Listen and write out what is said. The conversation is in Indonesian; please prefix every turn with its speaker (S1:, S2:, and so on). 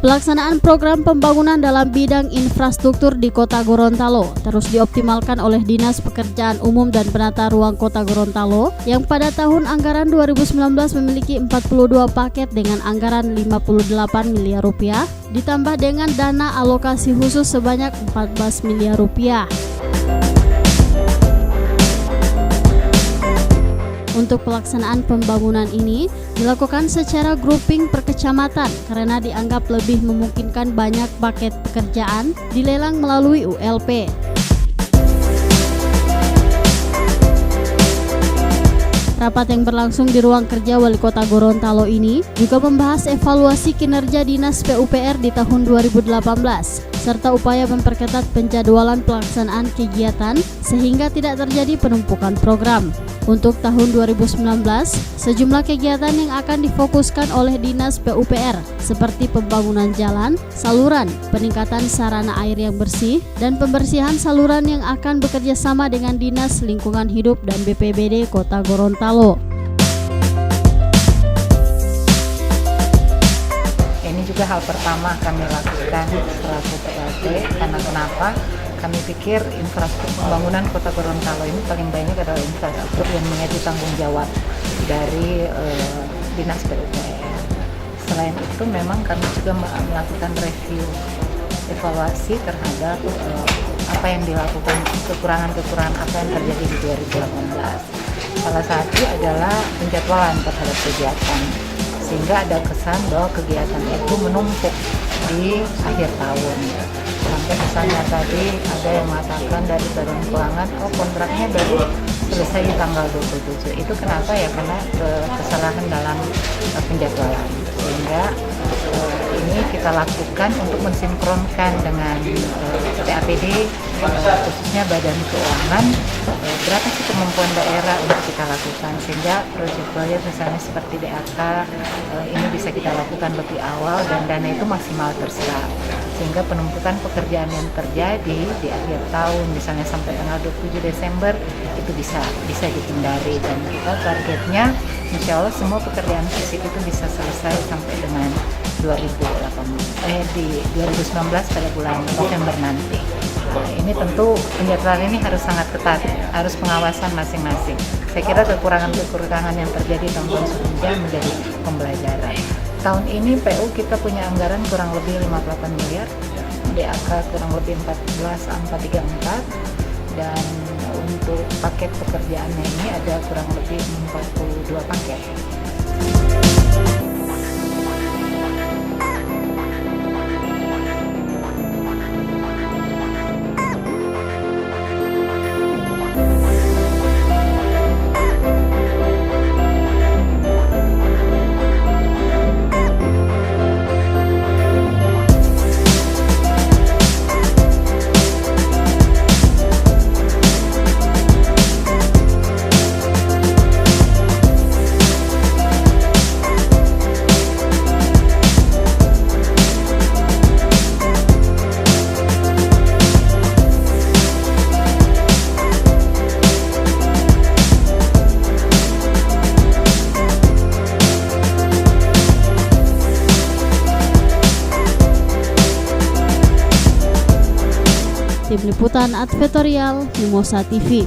S1: Pelaksanaan program pembangunan dalam bidang infrastruktur di Kota Gorontalo terus dioptimalkan oleh Dinas Pekerjaan Umum dan Penata Ruang Kota Gorontalo yang pada tahun anggaran 2019 memiliki 42 paket dengan anggaran 58 miliar rupiah ditambah dengan dana alokasi khusus sebanyak 14 miliar rupiah. Untuk pelaksanaan pembangunan ini dilakukan secara grouping per kecamatan karena dianggap lebih memungkinkan banyak paket pekerjaan dilelang melalui ULP. Rapat yang berlangsung di ruang kerja Wali Kota Gorontalo ini juga membahas evaluasi kinerja Dinas PUPR di tahun 2018 serta upaya memperketat penjadwalan pelaksanaan kegiatan sehingga tidak terjadi penumpukan program. Untuk tahun 2019, sejumlah kegiatan yang akan difokuskan oleh Dinas PUPR seperti pembangunan jalan, saluran, peningkatan sarana air yang bersih, dan pembersihan saluran yang akan bekerja sama dengan Dinas Lingkungan Hidup dan BPBD Kota Gorontalo.
S2: Ini juga hal pertama kami lakukan selaku PLT, karena kenapa? Kami pikir infrastruktur pembangunan Kota Gorontalo ini paling banyak adalah infrastruktur yang menjadi tanggung jawab dari Dinas PUPR. Selain itu memang kami juga melakukan review evaluasi terhadap apa yang dilakukan, kekurangan-kekurangan apa yang terjadi di 2018. Salah satu adalah penjadwalan terhadap kegiatan, sehingga ada kesan bahwa kegiatan itu menumpuk di akhir tahun. Sampai misalnya tadi ada yang mengatakan dari Badan Keuangan, kontraknya baru selesai di tanggal 27. Itu kenapa ya? Karena kesalahan dalam penjadwalan. Sehingga ini kita lakukan untuk mensinkronkan dengan PAPD, khususnya Badan Keuangan, berapa sih kemampuan daerah untuk kita lakukan, sehingga proyek-proyek misalnya seperti DAK ini bisa kita lakukan lebih awal dan dana itu maksimal terserap, sehingga penumpukan pekerjaan yang terjadi di akhir tahun misalnya sampai tanggal 27 Desember itu bisa dihindari. Dan kita targetnya insya Allah semua pekerjaan fisik itu bisa selesai sampai dengan 2019 pada bulan November nanti. Nah, ini tentu penjadwalan ini harus sangat ketat, harus pengawasan masing-masing. Saya kira kekurangan-kekurangan yang terjadi tahun sebelumnya menjadi pembelajaran. Tahun ini PU kita punya anggaran kurang lebih 58 miliar, DAK kurang lebih 14,434, dan untuk paket pekerjaannya ini ada kurang lebih 42 paket.
S1: Tim Liputan Advertorial Mimosa TV.